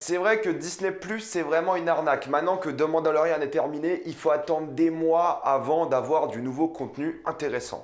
C'est vrai que Disney+, c'est vraiment une arnaque. Maintenant que The Mandalorian est terminé, il faut attendre des mois avant d'avoir du nouveau contenu intéressant.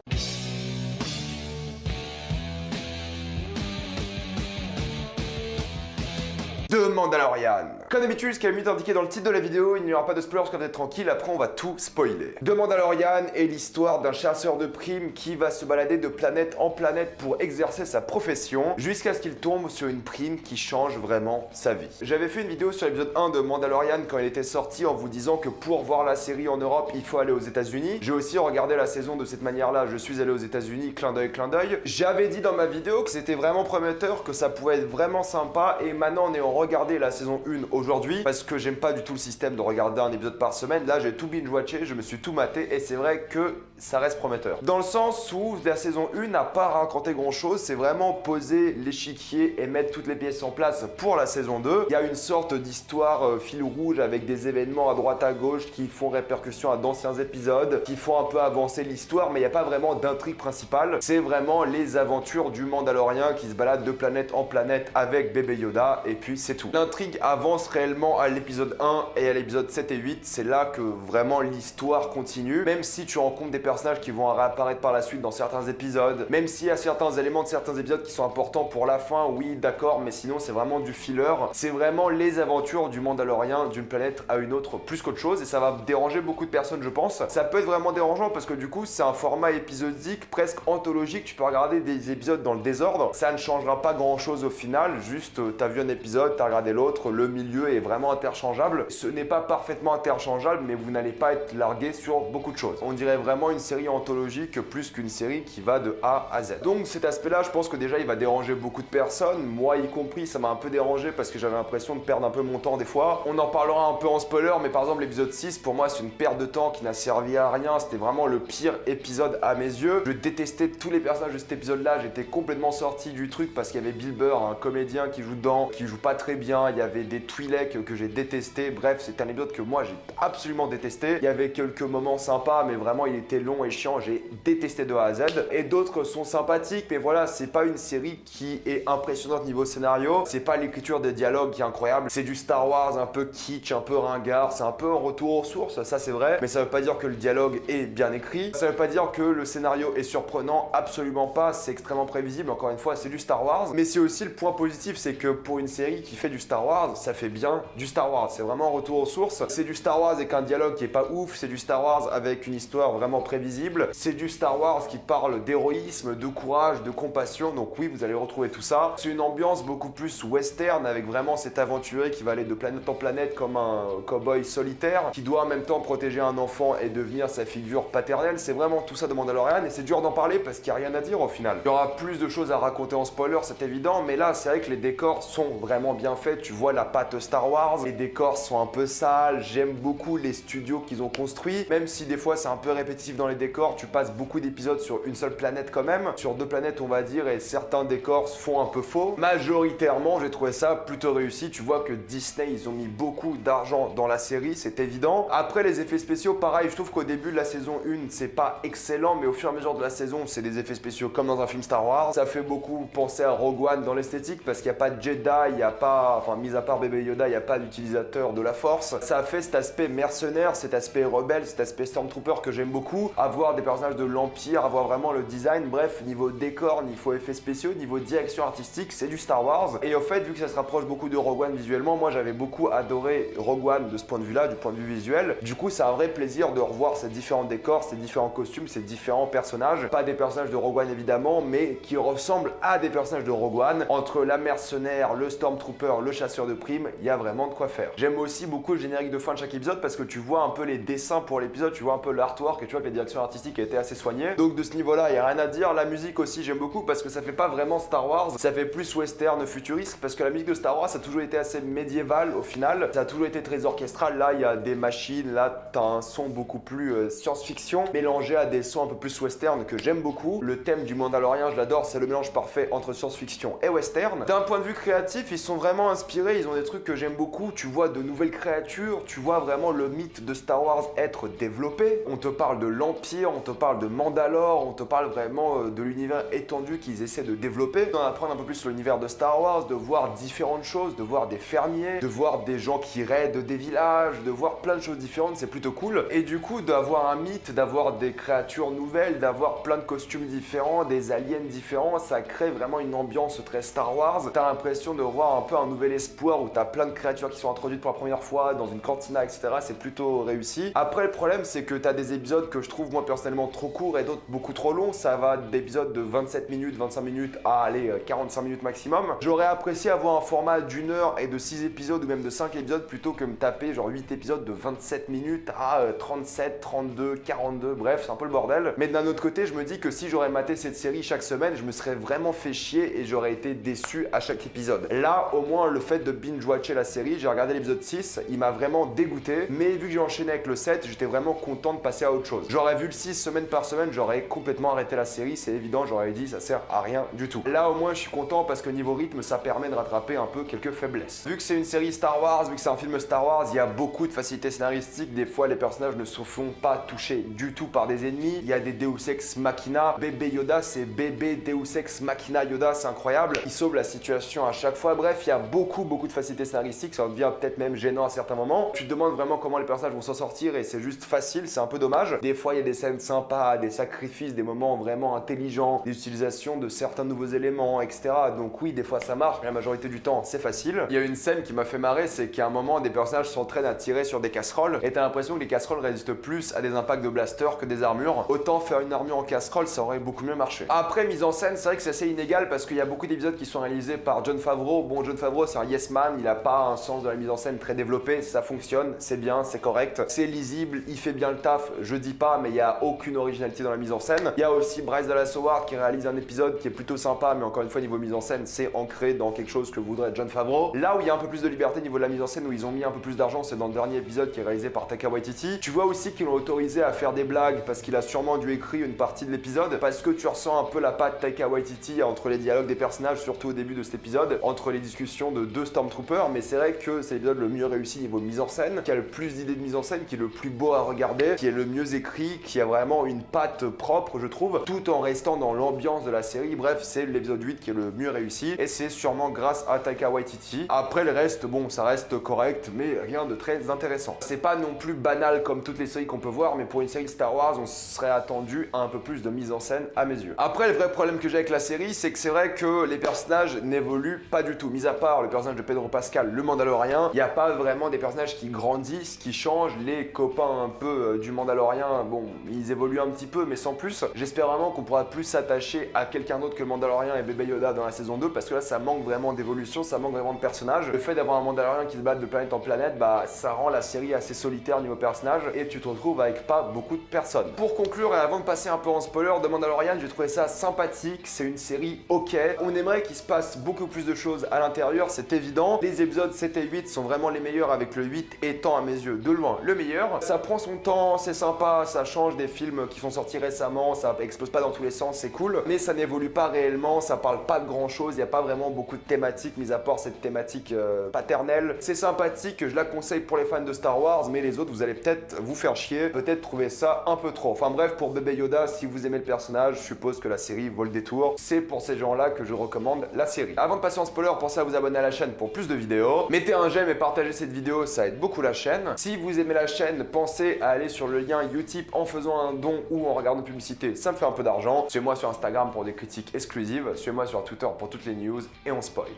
The Mandalorian. Comme d'habitude, ce qui est mieux indiqué dans le titre de la vidéo, il n'y aura pas de spoilers, comme vous êtes tranquille, après on va tout spoiler. The Mandalorian est l'histoire d'un chasseur de primes qui va se balader de planète en planète pour exercer sa profession, jusqu'à ce qu'il tombe sur une prime qui change vraiment sa vie. J'avais fait une vidéo sur l'épisode 1 de Mandalorian quand il était sorti en vous disant que pour voir la série en Europe, il faut aller aux États-Unis. J'ai aussi regardé la saison de cette manière-là, je suis allé aux États-Unis, clin d'œil, clin d'œil. J'avais dit dans ma vidéo que c'était vraiment prometteur, que ça pouvait être vraiment sympa, et maintenant on est en regardé la saison 1 aujourd'hui parce que j'aime pas du tout le système de regarder un épisode par semaine. Là, j'ai tout binge-watché, je me suis tout maté et c'est vrai que ça reste prometteur. Dans le sens où la saison 1 n'a pas raconté grand-chose, c'est vraiment poser l'échiquier et mettre toutes les pièces en place pour la saison 2. Il y a une sorte d'histoire fil rouge avec des événements à droite à gauche qui font répercussion à d'anciens épisodes, qui font un peu avancer l'histoire, mais il n'y a pas vraiment d'intrigue principale. C'est vraiment les aventures du Mandalorien qui se balade de planète en planète avec bébé Yoda et puis c'est tout. L'intrigue avance réellement à l'épisode 1 et à l'épisode 7 et 8, c'est là que vraiment l'histoire continue, même si tu rencontres des personnages qui vont réapparaître par la suite dans certains épisodes, même s'il y a certains éléments de certains épisodes qui sont importants pour la fin, oui d'accord, mais sinon c'est vraiment du filler, c'est vraiment les aventures du Mandalorien d'une planète à une autre plus qu'autre chose et ça va déranger beaucoup de personnes je pense. Ça peut être vraiment dérangeant parce que du coup c'est un format épisodique presque anthologique, tu peux regarder des épisodes dans le désordre, ça ne changera pas grand chose au final, juste t'as vu un épisode, t'as regardé l'autre, le milieu est vraiment interchangeable. Ce n'est pas parfaitement interchangeable, mais vous n'allez pas être largué sur beaucoup de choses. On dirait vraiment une série anthologique plus qu'une série qui va de A à Z. Donc cet aspect-là, je pense que déjà il va déranger beaucoup de personnes, moi y compris, ça m'a un peu dérangé parce que j'avais l'impression de perdre un peu mon temps des fois. On en parlera un peu en spoiler, mais par exemple l'épisode 6, pour moi c'est une perte de temps qui n'a servi à rien, c'était vraiment le pire épisode à mes yeux. Je détestais tous les personnages de cet épisode-là, j'étais complètement sorti du truc parce qu'il y avait Bill Burr, un comédien qui joue dedans, qui joue pas très bien, il y avait des Twi'lek que j'ai détesté, bref c'est un épisode que moi j'ai absolument détesté. Il y avait quelques moments sympas mais vraiment il était long et chiant, j'ai détesté de A à Z. Et d'autres sont sympathiques mais voilà, c'est pas une série qui est impressionnante niveau scénario, c'est pas l'écriture des dialogues qui est incroyable, c'est du Star Wars un peu kitsch, un peu ringard, c'est un peu un retour aux sources, ça c'est vrai, mais ça veut pas dire que le dialogue est bien écrit, ça veut pas dire que le scénario est surprenant, absolument pas, c'est extrêmement prévisible, encore une fois c'est du Star Wars, mais c'est aussi le point positif, c'est que pour une série qui fait du Star Wars, ça fait bien du Star Wars, c'est vraiment un retour aux sources, c'est du Star Wars avec un dialogue qui est pas ouf, c'est du Star Wars avec une histoire vraiment prévisible, c'est du Star Wars qui parle d'héroïsme, de courage, de compassion, donc oui vous allez retrouver tout ça, c'est une ambiance beaucoup plus western avec vraiment cet aventurier qui va aller de planète en planète comme un cowboy solitaire, qui doit en même temps protéger un enfant et devenir sa figure paternelle, c'est vraiment tout ça de Mandalorian et c'est dur d'en parler parce qu'il n'y a rien à dire au final. Il y aura plus de choses à raconter en spoiler, c'est évident, mais là c'est vrai que les décors sont vraiment bien faits, tu vois la patte Star Wars, les décors sont un peu sales, j'aime beaucoup les studios qu'ils ont construits, même si des fois c'est un peu répétitif dans les décors, tu passes beaucoup d'épisodes sur une seule planète quand même, sur deux planètes on va dire, et certains décors font un peu faux. Majoritairement j'ai trouvé ça plutôt réussi, tu vois que Disney ils ont mis beaucoup d'argent dans la série, c'est évident. Après les effets spéciaux, pareil, je trouve qu'au début de la saison 1 c'est pas excellent, mais au fur et à mesure de la saison c'est des effets spéciaux comme dans un film Star Wars, ça fait beaucoup penser à Rogue One dans l'esthétique parce qu'il n'y a pas de Jedi, il n'y a pas, enfin mis à part bébé Yoda, il n'y a pas d'utilisateur de la force. Ça a fait cet aspect mercenaire, cet aspect rebelle, cet aspect Stormtrooper que j'aime beaucoup, avoir des personnages de l'Empire, avoir vraiment le design, bref, niveau décor, niveau effets spéciaux, niveau direction artistique, c'est du Star Wars. Et au fait, vu que ça se rapproche beaucoup de Rogue One visuellement, moi j'avais beaucoup adoré Rogue One de ce point de vue-là, du point de vue visuel. Du coup, c'est un vrai plaisir de revoir ces différents décors, ces différents costumes, ces différents personnages. Pas des personnages de Rogue One évidemment, mais qui ressemblent à des personnages de Rogue One. Entre la mercenaire, le Stormtrooper, le chasseur de primes, il y a vraiment de quoi faire. J'aime aussi beaucoup le générique de fin de chaque épisode parce que tu vois un peu les dessins pour l'épisode, tu vois un peu l'artwork et tu vois que les directions artistiques étaient assez soignées. Donc de ce niveau-là, il n'y a rien à dire. La musique aussi, j'aime beaucoup parce que ça fait pas vraiment Star Wars, ça fait plus western futuriste parce que la musique de Star Wars ça a toujours été assez médiéval au final, ça a toujours été très orchestral. Là, il y a des machines, là, t'as un son beaucoup plus science-fiction mélangé à des sons un peu plus western que j'aime beaucoup. Le thème du Mandalorian, je l'adore, c'est le mélange parfait entre science-fiction et western. D'un point de vue créatif, ils sont vraiment inspirés, ils ont des trucs que j'aime beaucoup, tu vois de nouvelles créatures, tu vois vraiment le mythe de Star Wars être développé. On te parle de l'Empire, on te parle de Mandalore, on te parle vraiment de l'univers étendu qu'ils essaient de développer. D'en apprendre un peu plus sur l'univers de Star Wars, de voir différentes choses, de voir des fermiers, de voir des gens qui raident des villages, de voir plein de choses différentes, c'est plutôt cool. Et du coup, d'avoir un mythe, d'avoir des créatures nouvelles, d'avoir plein de costumes différents, des aliens différents, ça crée vraiment une ambiance très Star Wars. T'as l'impression de voir un peu un nouvel espoir où t'as plein de créatures qui sont introduites pour la première fois dans une cantina, etc. C'est plutôt réussi. Après, le problème, c'est que t'as des épisodes que je trouve moi personnellement trop courts et d'autres beaucoup trop longs. Ça va d'épisodes de 27 minutes, 25 minutes à aller 45 minutes maximum. J'aurais apprécié avoir un format d'une heure et de 6 épisodes ou même de 5 épisodes plutôt que me taper genre 8 épisodes de 27 minutes à 37, 32, 42, bref, c'est un peu le bordel. Mais d'un autre côté, je me dis que si j'aurais maté cette série chaque semaine, je me serais vraiment fait chier et j'aurais été déçu à chaque épisode. Là, au moins, le fait de binge-watcher la série, j'ai regardé l'épisode 6, il m'a vraiment dégoûté, mais vu que j'ai enchaîné avec le 7, j'étais vraiment content de passer à autre chose. J'aurais vu le 6 semaine par semaine, j'aurais complètement arrêté la série, c'est évident, j'aurais dit ça sert à rien du tout. Là, au moins, je suis content parce que niveau rythme, ça permet de rattraper un peu quelques faiblesses. Vu que c'est une série Star Wars, vu que c'est un film Star Wars, il y a beaucoup de facilités scénaristiques, des fois les personnages ne se font pas toucher du tout par des ennemis, il y a des Deus Ex Machina, bébé Yoda, c'est bébé Deus Ex Machina Yoda, c'est incroyable, il sauve la situation à chaque fois, bref, il y a beaucoup de facilités scénaristiques, ça devient peut-être même gênant à certains moments, tu te demandes vraiment comment les personnages vont s'en sortir et c'est juste facile, c'est un peu dommage. Des fois il y a des scènes sympas, des sacrifices, des moments vraiment intelligents, des utilisations de certains nouveaux éléments, etc. Donc oui, des fois ça marche, mais la majorité du temps c'est facile. Il y a une scène qui m'a fait marrer, c'est qu'à un moment des personnages s'entraînent à tirer sur des casseroles et t'as l'impression que les casseroles résistent plus à des impacts de blaster que des armures. Autant faire une armure en casserole, ça aurait beaucoup mieux marché. Après, mise en scène, c'est vrai que c'est assez inégal parce qu'il y a beaucoup d'épisodes qui sont réalisés par Jon Favreau. Bon, Jon Favreau c'est un yes man, il a pas un sens de la mise en scène très développé, ça fonctionne, c'est bien, c'est correct, c'est lisible, il fait bien le taf, je dis pas, mais il y a aucune originalité dans la mise en scène. Il y a aussi Bryce Dallas Howard qui réalise un épisode qui est plutôt sympa, mais encore une fois niveau mise en scène, c'est ancré dans quelque chose que voudrait Jon Favreau. Là où il y a un peu plus de liberté niveau de la mise en scène, où ils ont mis un peu plus d'argent, c'est dans le dernier épisode qui est réalisé par Taika Waititi. Tu vois aussi qu'ils l'ont autorisé à faire des blagues parce qu'il a sûrement dû écrire une partie de l'épisode, parce que tu ressens un peu la patte Taika Waititi entre les dialogues des personnages, surtout au début de cet épisode, entre les discussions de deux Stormtroopers, mais c'est vrai que c'est l'épisode le mieux réussi niveau mise en scène, qui a le plus d'idées de mise en scène, qui est le plus beau à regarder, qui est le mieux écrit, qui a vraiment une patte propre, je trouve, tout en restant dans l'ambiance de la série. Bref, c'est l'épisode 8 qui est le mieux réussi, et c'est sûrement grâce à Taika Waititi. Après le reste, bon, ça reste correct, mais rien de très intéressant. C'est pas non plus banal comme toutes les séries qu'on peut voir, mais pour une série Star Wars, on serait attendu à un peu plus de mise en scène à mes yeux. Après, le vrai problème que j'ai avec la série, c'est que c'est vrai que les personnages n'évoluent pas du tout. Mis à part le personnage de Pedro Pascal, le Mandalorien, il n'y a pas vraiment des personnages qui grandissent, qui changent. Les copains un peu du Mandalorien, bon, ils évoluent un petit peu, mais sans plus. J'espère vraiment qu'on pourra plus s'attacher à quelqu'un d'autre que le Mandalorien et bébé Yoda dans la saison 2, parce que là, ça manque vraiment d'évolution, ça manque vraiment de personnages. Le fait d'avoir un Mandalorien qui se bat de planète en planète, bah, ça rend la série assez solitaire niveau personnage, et tu te retrouves avec pas beaucoup de personnes. Pour conclure, et avant de passer un peu en spoiler de Mandalorian, j'ai trouvé ça sympathique, c'est une série ok. On aimerait qu'il se passe beaucoup plus de choses à l'intérieur, c'est évident. Les épisodes 7 et 8 sont vraiment les meilleurs, avec le 8 étant à mes yeux de loin le meilleur. Ça prend son temps, c'est sympa, ça change des films qui sont sortis récemment, ça explose pas dans tous les sens, c'est cool, mais ça n'évolue pas réellement, ça parle pas de grand chose, il n'y a pas vraiment beaucoup de thématiques, mis à part cette thématique paternelle. C'est sympathique, je la conseille pour les fans de Star Wars, mais les autres, vous allez peut-être vous faire chier, peut-être trouver ça un peu trop. Enfin bref, pour bébé Yoda, si vous aimez le personnage, je suppose que la série vaut le détour. C'est pour ces gens-là que je recommande la série. Avant de passer en spoiler, pensez à vous abonner à la chaîne pour plus de vidéos. Mettez un j'aime et partagez cette vidéo, ça aide beaucoup la chaîne. Si vous aimez la chaîne, pensez à aller sur le lien Utip en faisant un don ou en regardant publicité, ça me fait un peu d'argent. Suivez-moi sur Instagram pour des critiques exclusives, suivez-moi sur Twitter pour toutes les news et on spoil.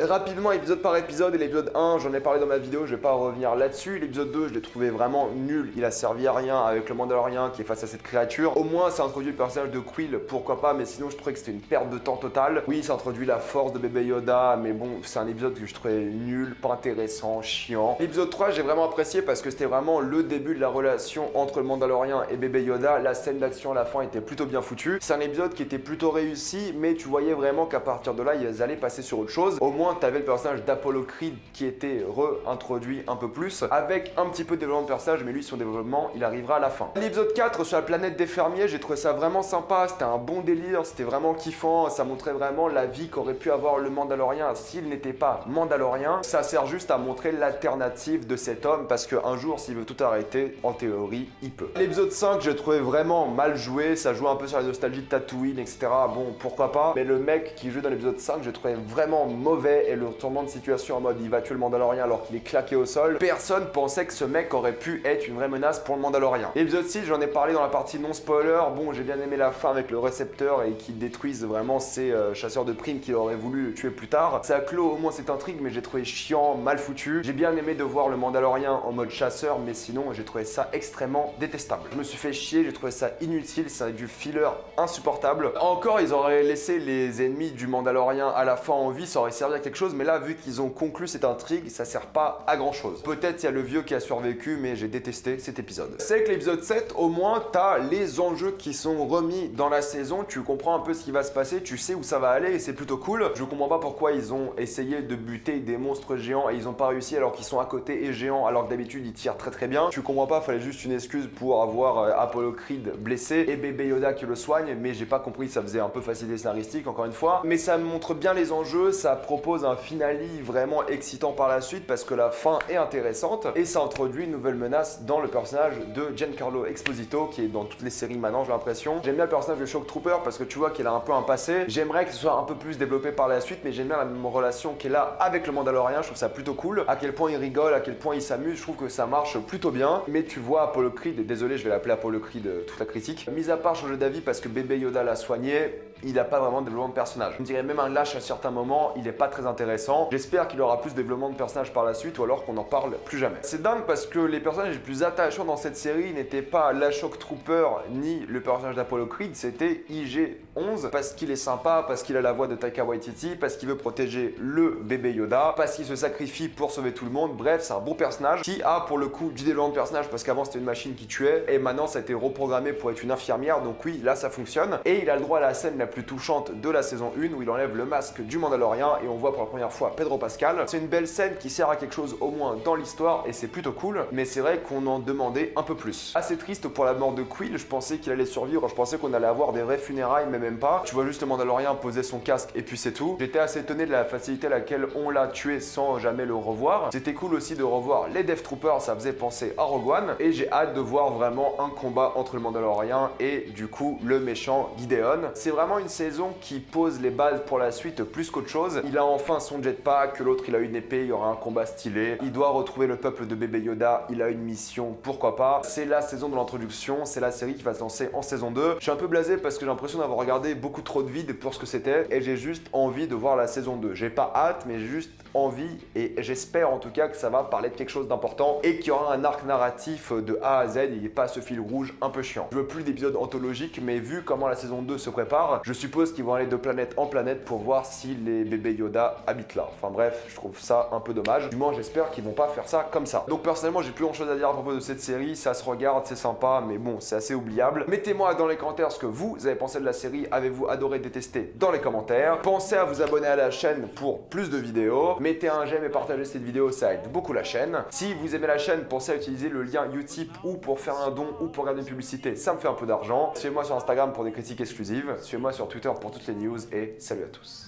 Rapidement, épisode par épisode, et l'épisode 1, j'en ai parlé dans ma vidéo, je vais pas revenir là-dessus. L'épisode 2, je l'ai trouvé vraiment nul, il a servi à rien avec le Mandalorien qui est face à cette créature. Au moins, ça introduit le personnage de Quill, pourquoi pas, mais sinon je trouvais que c'était une perte de temps totale. Oui, ça introduit la force de bébé Yoda, mais bon, c'est un épisode que je trouvais nul, pas intéressant, chiant. L'épisode 3, j'ai vraiment apprécié parce que c'était vraiment le début de la relation entre le Mandalorien et bébé Yoda. La scène d'action à la fin était plutôt bien foutue. C'est un épisode qui était plutôt réussi, mais tu voyais vraiment qu'à partir de là, ils allaient passer sur autre chose. Au moins, moins t'avais le personnage d'Apollo Creed qui était réintroduit un peu plus, avec un petit peu de développement de personnage, mais lui son développement il arrivera à la fin. L'épisode 4 sur la planète des fermiers, j'ai trouvé ça vraiment sympa, c'était un bon délire, c'était vraiment kiffant, ça montrait vraiment la vie qu'aurait pu avoir le Mandalorien s'il n'était pas Mandalorien. Ça sert juste à montrer l'alternative de cet homme, parce qu'un jour s'il veut tout arrêter, en théorie il peut. L'épisode 5 j'ai trouvé vraiment mal joué, ça joue un peu sur la nostalgie de Tatooine, etc. Bon, pourquoi pas, mais le mec qui joue dans l'épisode 5 j'ai trouvé vraiment mauvais, et le retournement de situation en mode il va tuer le Mandalorien alors qu'il est claqué au sol, personne pensait que ce mec aurait pu être une vraie menace pour le Mandalorien. L'épisode 6 j'en ai parlé dans la partie non spoiler, bon j'ai bien aimé la fin avec le récepteur et qui détruisent vraiment ces chasseurs de primes qui auraient voulu le tuer plus tard. Ça clôt au moins cette intrigue, mais j'ai trouvé chiant, mal foutu. J'ai bien aimé de voir le Mandalorien en mode chasseur, mais sinon j'ai trouvé ça extrêmement détestable. Je me suis fait chier, j'ai trouvé ça inutile, c'est du filler insupportable. Encore ils auraient laissé les ennemis du Mandalorien à la fin en vie, ça aurait servi à quelque chose, mais là vu qu'ils ont conclu cette intrigue, ça sert pas à grand chose. Peut-être il y a le vieux qui a survécu, mais j'ai détesté cet épisode. C'est que l'épisode 7, au moins t'as les enjeux qui sont remis dans la saison, tu comprends un peu ce qui va se passer, tu sais où ça va aller et c'est plutôt cool. Je comprends pas pourquoi ils ont essayé de buter des monstres géants et ils ont pas réussi alors qu'ils sont à côté et géants, alors que d'habitude ils tirent très bien. Tu comprends pas, fallait juste une excuse pour avoir Apollo Creed blessé et bébé Yoda qui le soigne, mais j'ai pas compris, ça faisait un peu facilité scénaristique encore une fois. Mais ça montre bien les enjeux, ça propose un finale vraiment excitant par la suite parce que la fin est intéressante et ça introduit une nouvelle menace dans le personnage de Giancarlo Esposito qui est dans toutes les séries maintenant, j'ai l'impression. J'aime bien le personnage de Shock Trooper parce que tu vois qu'il a un peu un passé. J'aimerais que ce soit un peu plus développé par la suite, mais j'aime bien la même relation qu'il a avec le Mandalorien, je trouve ça plutôt cool. À quel point il rigole, à quel point il s'amuse, je trouve que ça marche plutôt bien. Mais tu vois Apollo Creed, désolé je vais l'appeler Apollo Creed toute la critique, mis à part changer d'avis parce que bébé Yoda l'a soigné, il n'a pas vraiment de développement de personnage. Je dirais même un lâche à certains moments, il est pas très intéressant. J'espère qu'il aura plus de développement de personnage par la suite ou alors qu'on n'en parle plus jamais. C'est dingue parce que les personnages les plus attachants dans cette série n'étaient pas la Shock Trooper ni le personnage d'Apollo Creed, c'était IG-11 parce qu'il est sympa, parce qu'il a la voix de Taika Waititi, parce qu'il veut protéger le bébé Yoda, parce qu'il se sacrifie pour sauver tout le monde. Bref, c'est un bon personnage qui a pour le coup du développement de personnage parce qu'avant c'était une machine qui tuait et maintenant ça a été reprogrammé pour être une infirmière, donc oui, là ça fonctionne. Et il a le droit à la scène la plus touchante de la saison 1 où il enlève le masque du Mandalorien et on voit pour la première fois Pedro Pascal. C'est une belle scène qui sert à quelque chose au moins dans l'histoire et c'est plutôt cool, mais c'est vrai qu'on en demandait un peu plus. Assez triste pour la mort de Quill, je pensais qu'il allait survivre, je pensais qu'on allait avoir des vraies funérailles, mais même pas. Tu vois juste le Mandalorien poser son casque et puis c'est tout. J'étais assez étonné de la facilité à laquelle on l'a tué sans jamais le revoir. C'était cool aussi de revoir les Death Troopers, ça faisait penser à Rogue One et j'ai hâte de voir vraiment un combat entre le Mandalorien et du coup le méchant Gideon. C'est vraiment une saison qui pose les bases pour la suite plus qu'autre chose. Il a enfin son jetpack, l'autre il a une épée, il y aura un combat stylé. Il doit retrouver le peuple de bébé Yoda, il a une mission, pourquoi pas. C'est la saison de l'introduction, c'est la série qui va se lancer en saison 2. Je suis un peu blasé parce que j'ai l'impression d'avoir regardé beaucoup trop de vides pour ce que c'était et j'ai juste envie de voir la saison 2. J'ai pas hâte, mais j'ai juste envie et j'espère en tout cas que ça va parler de quelque chose d'important et qu'il y aura un arc narratif de A à Z, il n'y a pas ce fil rouge un peu chiant. Je veux plus d'épisodes anthologiques, mais vu comment la saison 2 se prépare, je suppose qu'ils vont aller de planète en planète pour voir si les bébés Yoda habitent là. Enfin bref, je trouve ça un peu dommage. Du moins j'espère qu'ils vont pas faire ça comme ça. Donc personnellement j'ai plus grand chose à dire à propos de cette série, ça se regarde, c'est sympa, mais bon c'est assez oubliable. Mettez-moi dans les commentaires ce que vous avez pensé de la série, avez-vous adoré, détesté dans les commentaires. Pensez à vous abonner à la chaîne pour plus de vidéos. Mettez un j'aime et partagez cette vidéo, ça aide beaucoup la chaîne. Si vous aimez la chaîne, pensez à utiliser le lien Utip ou pour faire un don ou pour regarder une publicité, ça me fait un peu d'argent. Suivez-moi sur Instagram pour des critiques exclusives, suivez-moi sur Twitter pour toutes les news et salut à tous.